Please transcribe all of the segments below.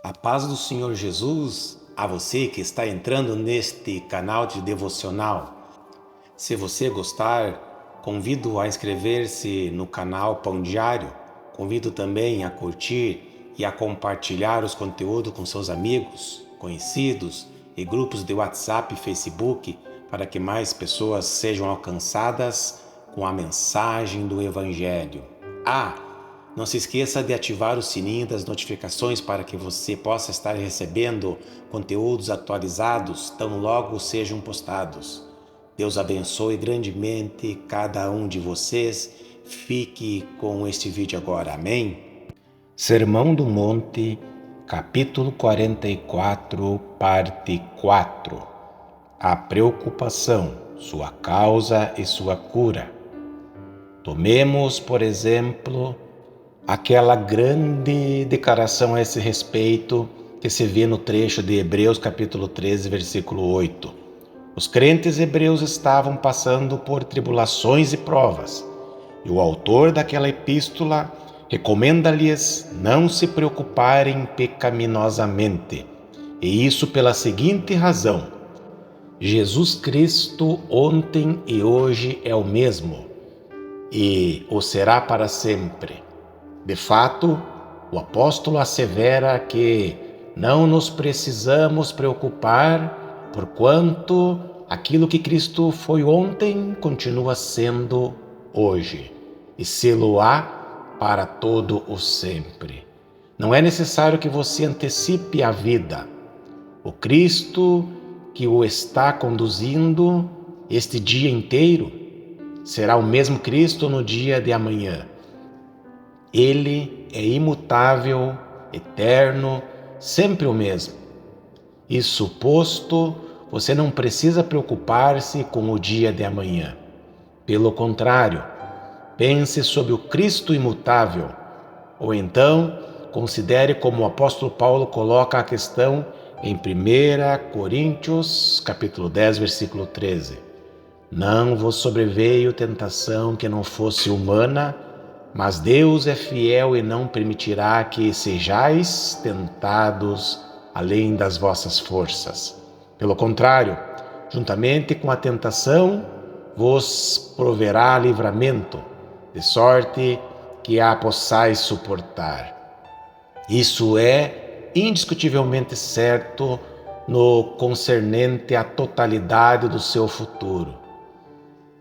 A paz do Senhor Jesus a você que está entrando neste canal de devocional. Se você gostar, convido a inscrever-se no canal Pão Diário. Convido também a curtir e a compartilhar os conteúdos com seus amigos, conhecidos e grupos de WhatsApp e Facebook para que mais pessoas sejam alcançadas com a mensagem do Evangelho. Não se esqueça de ativar o sininho das notificações para que você possa estar recebendo conteúdos atualizados tão logo sejam postados. Deus abençoe grandemente cada um de vocês. Fique com este vídeo agora. Amém? Sermão do Monte, capítulo 44, parte 4. A preocupação, sua causa e sua cura. Tomemos, por exemplo, aquela grande declaração a esse respeito que se vê no trecho de Hebreus capítulo 13, versículo 8. Os crentes hebreus estavam passando por tribulações e provas, e o autor daquela epístola recomenda-lhes não se preocuparem pecaminosamente, e isso pela seguinte razão: Jesus Cristo ontem e hoje é o mesmo, e o será para sempre. De fato, o apóstolo assevera que não nos precisamos preocupar, porquanto aquilo que Cristo foi ontem continua sendo hoje, e sê-lo-á para todo o sempre. Não é necessário que você antecipe a vida. O Cristo que o está conduzindo este dia inteiro será o mesmo Cristo no dia de amanhã. Ele é imutável, eterno, sempre o mesmo. Isso posto, você não precisa preocupar-se com o dia de amanhã. Pelo contrário, pense sobre o Cristo imutável, ou então considere como o apóstolo Paulo coloca a questão em 1 Coríntios, capítulo 10, versículo 13. Não vos sobreveio tentação que não fosse humana, mas Deus é fiel e não permitirá que sejais tentados além das vossas forças. Pelo contrário, juntamente com a tentação, vos proverá livramento, de sorte que a possais suportar. Isso é indiscutivelmente certo no concernente à totalidade do seu futuro.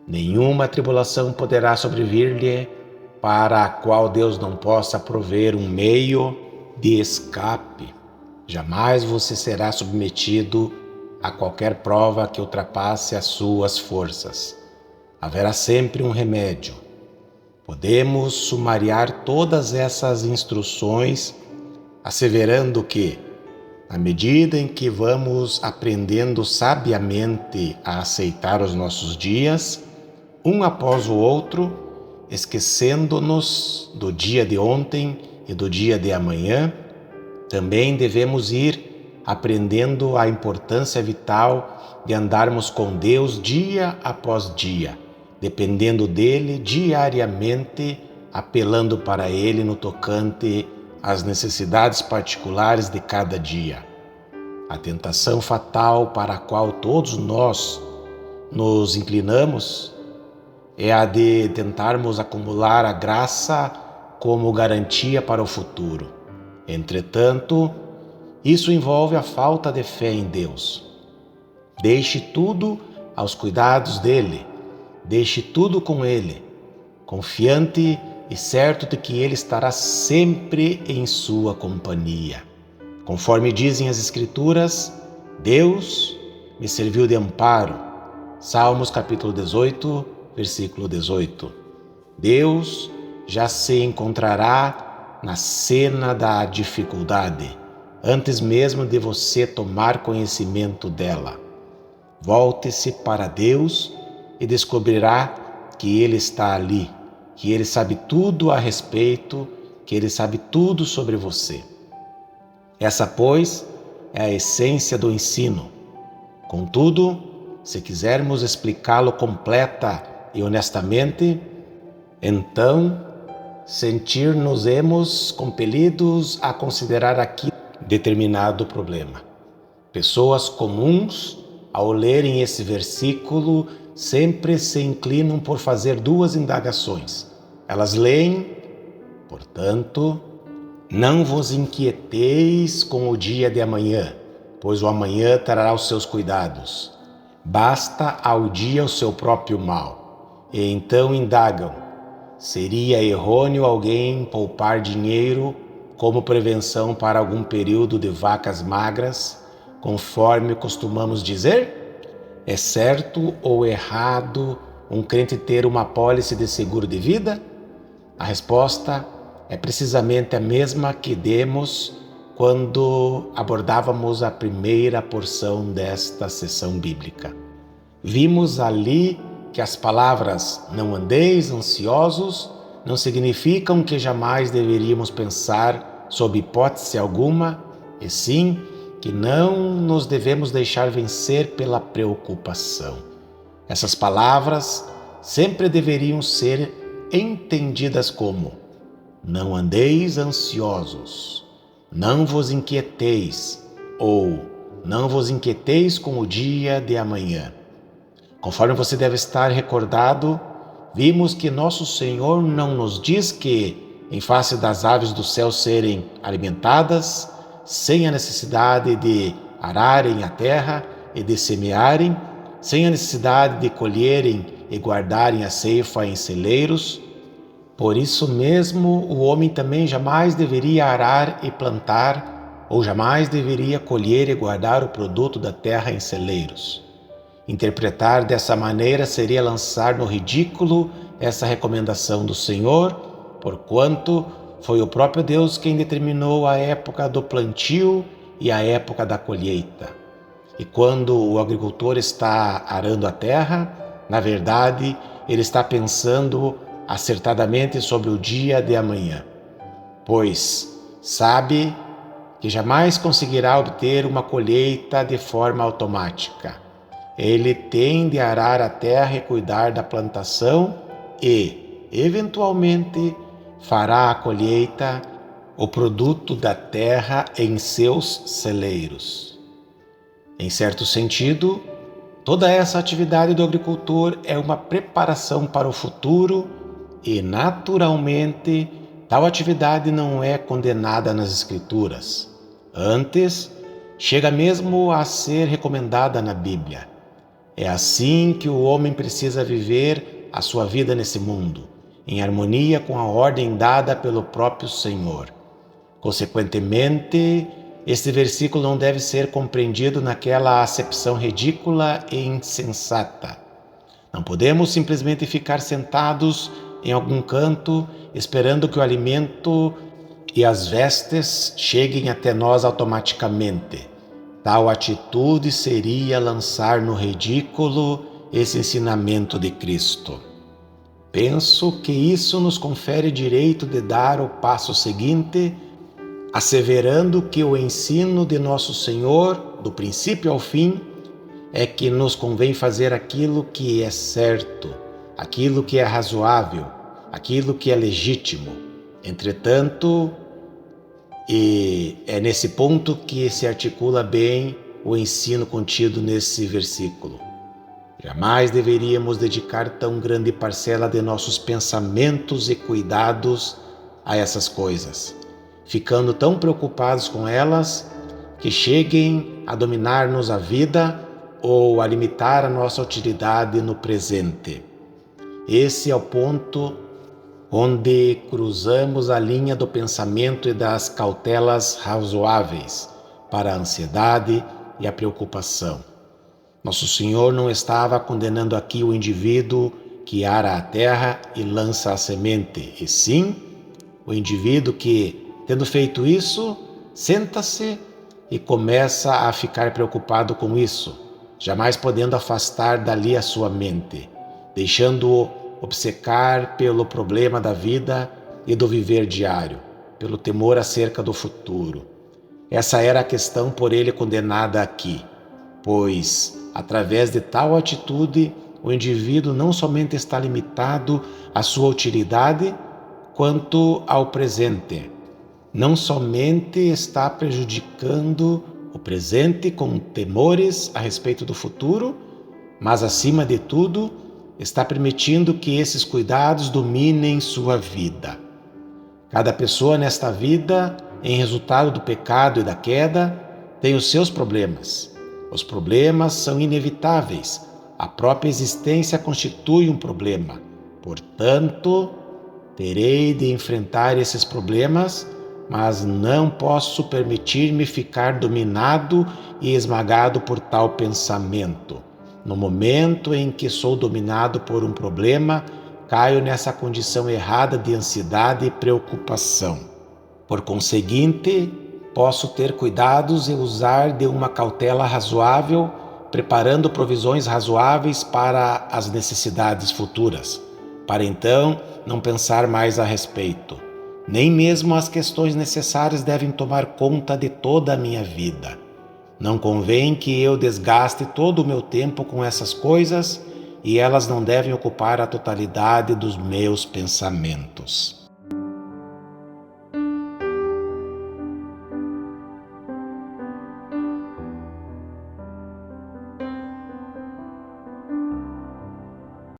Nenhuma tribulação poderá sobrevir-lhe para a qual Deus não possa prover um meio de escape. Jamais você será submetido a qualquer prova que ultrapasse as suas forças. Haverá sempre um remédio. Podemos sumariar todas essas instruções asseverando que, à medida em que vamos aprendendo sabiamente a aceitar os nossos dias, um após o outro, esquecendo-nos do dia de ontem e do dia de amanhã, também devemos ir aprendendo a importância vital de andarmos com Deus dia após dia, dependendo dele diariamente, apelando para ele no tocante às necessidades particulares de cada dia. A tentação fatal para a qual todos nós nos inclinamos é a de tentarmos acumular a graça como garantia para o futuro. Entretanto, isso envolve a falta de fé em Deus. Deixe tudo aos cuidados dele, deixe tudo com ele, confiante e certo de que ele estará sempre em sua companhia. Conforme dizem as Escrituras, Deus me serviu de amparo. Salmos capítulo 18, versículo 18. Deus já se encontrará na cena da dificuldade, antes mesmo de você tomar conhecimento dela. Volte-se para Deus e descobrirá que Ele está ali, que Ele sabe tudo a respeito, que Ele sabe tudo sobre você. Essa, pois, é a essência do ensino. Contudo, se quisermos explicá-lo completa e honestamente, então sentir-nos-emos compelidos a considerar aqui determinado problema. Pessoas comuns, ao lerem esse versículo, sempre se inclinam por fazer duas indagações. Elas leem, portanto, não vos inquieteis com o dia de amanhã, pois o amanhã trará os seus cuidados. Basta ao dia o seu próprio mal. E então indagam: seria errôneo alguém poupar dinheiro como prevenção para algum período de vacas magras, conforme costumamos dizer? É certo ou errado um crente ter uma apólice de seguro de vida? A resposta é precisamente a mesma que demos quando abordávamos a primeira porção desta sessão bíblica. Vimos ali que as palavras "não andeis ansiosos" não significam que jamais deveríamos pensar sob hipótese alguma, e sim que não nos devemos deixar vencer pela preocupação. Essas palavras sempre deveriam ser entendidas como: não andeis ansiosos, não vos inquieteis, ou não vos inquieteis com o dia de amanhã. Conforme você deve estar recordado, vimos que nosso Senhor não nos diz que, em face das aves do céu serem alimentadas, sem a necessidade de ararem a terra e de semearem, sem a necessidade de colherem e guardarem a ceifa em celeiros, por isso mesmo o homem também jamais deveria arar e plantar, ou jamais deveria colher e guardar o produto da terra em celeiros. Interpretar dessa maneira seria lançar no ridículo essa recomendação do Senhor, porquanto foi o próprio Deus quem determinou a época do plantio e a época da colheita. E quando o agricultor está arando a terra, na verdade, ele está pensando acertadamente sobre o dia de amanhã, pois sabe que jamais conseguirá obter uma colheita de forma automática. Ele tem de arar a terra e cuidar da plantação e, eventualmente, fará a colheita, o produto da terra em seus celeiros. Em certo sentido, toda essa atividade do agricultor é uma preparação para o futuro e, naturalmente, tal atividade não é condenada nas Escrituras. Antes, chega mesmo a ser recomendada na Bíblia. É assim que o homem precisa viver a sua vida nesse mundo, em harmonia com a ordem dada pelo próprio Senhor. Consequentemente, este versículo não deve ser compreendido naquela acepção ridícula e insensata. Não podemos simplesmente ficar sentados em algum canto esperando que o alimento e as vestes cheguem até nós automaticamente. Tal atitude seria lançar no ridículo esse ensinamento de Cristo. Penso que isso nos confere direito de dar o passo seguinte, asseverando que o ensino de nosso Senhor, do princípio ao fim, é que nos convém fazer aquilo que é certo, aquilo que é razoável, aquilo que é legítimo. Entretanto, e é nesse ponto que se articula bem o ensino contido nesse versículo. Jamais deveríamos dedicar tão grande parcela de nossos pensamentos e cuidados a essas coisas, ficando tão preocupados com elas que cheguem a dominar-nos a vida ou a limitar a nossa utilidade no presente. Esse é o ponto onde cruzamos a linha do pensamento e das cautelas razoáveis para a ansiedade e a preocupação. Nosso Senhor não estava condenando aqui o indivíduo que ara a terra e lança a semente, e sim o indivíduo que, tendo feito isso, senta-se e começa a ficar preocupado com isso, jamais podendo afastar dali a sua mente, deixando-o obcecar pelo problema da vida e do viver diário, pelo temor acerca do futuro. Essa era a questão por ele condenada aqui, pois, através de tal atitude, o indivíduo não somente está limitado à sua utilidade, quanto ao presente. não somente está prejudicando o presente com temores a respeito do futuro, mas, acima de tudo, está permitindo que esses cuidados dominem sua vida. Cada pessoa nesta vida, em resultado do pecado e da queda, tem os seus problemas. Os problemas são inevitáveis. A própria existência constitui um problema. Portanto, terei de enfrentar esses problemas, mas não posso permitir-me ficar dominado e esmagado por tal pensamento. No momento em que sou dominado por um problema, caio nessa condição errada de ansiedade e preocupação. Por conseguinte, posso ter cuidados e usar de uma cautela razoável, preparando provisões razoáveis para as necessidades futuras, para então não pensar mais a respeito. Nem mesmo as questões necessárias devem tomar conta de toda a minha vida. Não convém que eu desgaste todo o meu tempo com essas coisas, e elas não devem ocupar a totalidade dos meus pensamentos.